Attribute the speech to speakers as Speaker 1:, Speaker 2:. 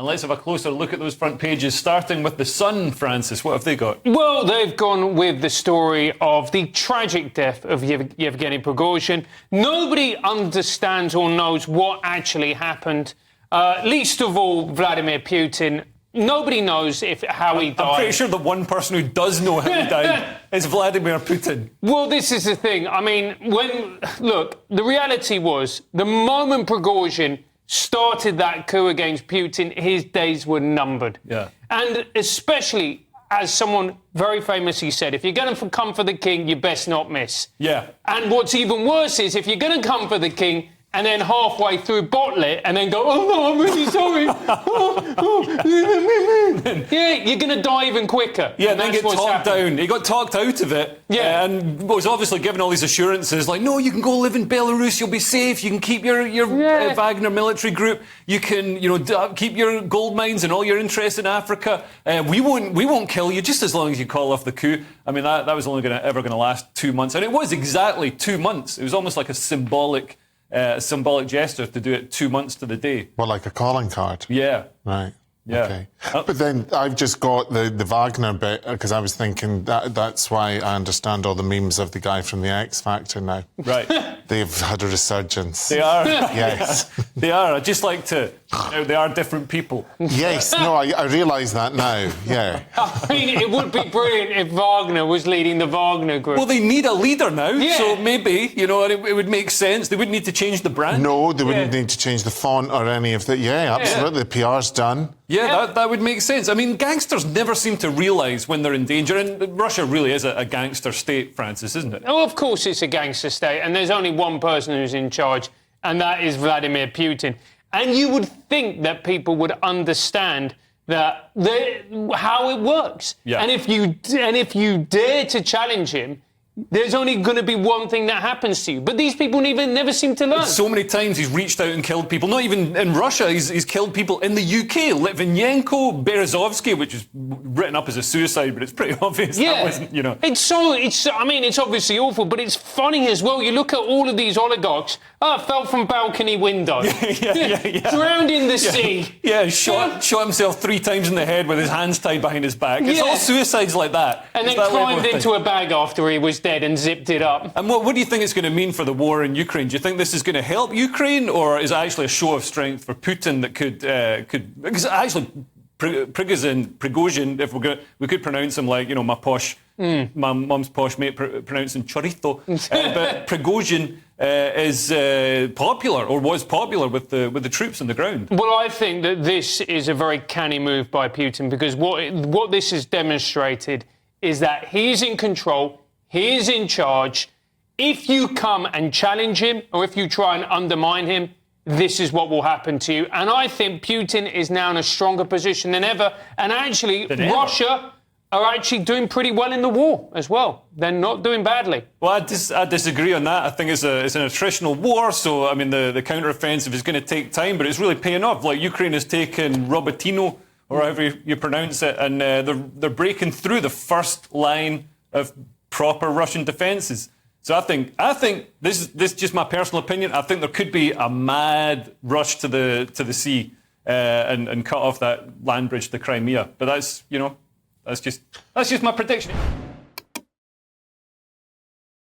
Speaker 1: And let's have a closer look at those front pages, starting with The Sun, Francis. What have they got?
Speaker 2: Well, they've gone with the story of the tragic death of Yevgeny Prigozhin. Nobody understands or knows what actually happened, least of all Vladimir Putin. Nobody knows how he died.
Speaker 1: I'm pretty sure the one person who does know how he died is Vladimir Putin.
Speaker 2: Well, this is the thing. I mean, look, the reality was, the moment Prigozhin started that coup against Putin, his days were numbered.
Speaker 1: Yeah.
Speaker 2: And especially, as someone very famously said, if you're going to come for the king, you best not miss.
Speaker 1: Yeah.
Speaker 2: And what's even worse is, if you're going to come for the king and then halfway through bottle it and then go, oh no, I'm really sorry. Yeah, you're going to die even quicker.
Speaker 1: Yeah, and then get talked down. He got talked out of it.
Speaker 2: Yeah.
Speaker 1: And was obviously given all these assurances, like, no, you can go live in Belarus, you'll be safe, you can keep your Wagner military group, you can, keep your gold mines and all your interests in Africa. We won't kill you just as long as you call off the coup. I mean, that was only ever going to last 2 months. And it was exactly 2 months. It was almost like a symbolic gesture to do it 2 months to the day.
Speaker 3: Well, like a calling card.
Speaker 1: Yeah.
Speaker 3: Right.
Speaker 1: Yeah.
Speaker 3: Okay. But then I've just got the Wagner bit, because I was thinking that's why I understand all the memes of the guy from the X Factor now.
Speaker 1: Right.
Speaker 3: They've had a resurgence.
Speaker 1: They are.
Speaker 3: Yes.
Speaker 1: Yeah, they are. I just like to... they are different people.
Speaker 3: Yes. No, I realise that now. Yeah.
Speaker 2: I mean, it would be brilliant if Wagner was leading the Wagner group.
Speaker 1: Well, they need a leader now,
Speaker 2: Yeah.
Speaker 1: so maybe, it would make sense. They wouldn't need to change the brand.
Speaker 3: No, they wouldn't need to change the font or any of that. Yeah, absolutely. The PR's done.
Speaker 1: Yeah, that would make sense. I mean, gangsters never seem to realise when they're in danger, and Russia really is a gangster state, Francis, isn't it?
Speaker 2: Oh, of course it's a gangster state, and there's only one person who's in charge, and that is Vladimir Putin. And you would think that people would understand that how it works.
Speaker 1: Yeah.
Speaker 2: And if you dare to challenge him, there's only going to be one thing that happens to you. But these people never seem to learn.
Speaker 1: So many times he's reached out and killed people. Not even in Russia, he's killed people in the UK. Litvinenko, Berezovsky, which is written up as a suicide, but it's pretty obvious that wasn't,
Speaker 2: It's obviously awful, but it's funny as well. You look at all of these oligarchs. Fell from balcony window. Drowned in the sea.
Speaker 1: Yeah, shot himself 3 times in the head with his hands tied behind his back. It's all suicides like that.
Speaker 2: And then climbed into a bag after he was dead and zipped it up.
Speaker 1: And what do you think it's going to mean for the war in Ukraine? Do you think this is going to help Ukraine, or is it actually a show of strength for Putin that could because actually Prigozhin, if we could pronounce him like, my mum's posh mate pronouncing chorito, but Prigozhin is popular, or was popular with the troops on the ground.
Speaker 2: Well, I think that this is a very canny move by Putin, because what this has demonstrated is that he's in control. He is in charge. If you come and challenge him, or if you try and undermine him, this is what will happen to you. And I think Putin is now in a stronger position than ever. And actually, Russia are actually doing pretty well in the war as well. They're not doing badly.
Speaker 1: Well, I disagree on that. I think it's an attritional war, so, I mean, the counter-offensive is going to take time, but it's really paying off. Like, Ukraine has taken Robotino, or however you pronounce it, and they're breaking through the first line of proper Russian defences. So I think this is just my personal opinion. I think there could be a mad rush to the sea and cut off that land bridge to Crimea. But that's just my prediction.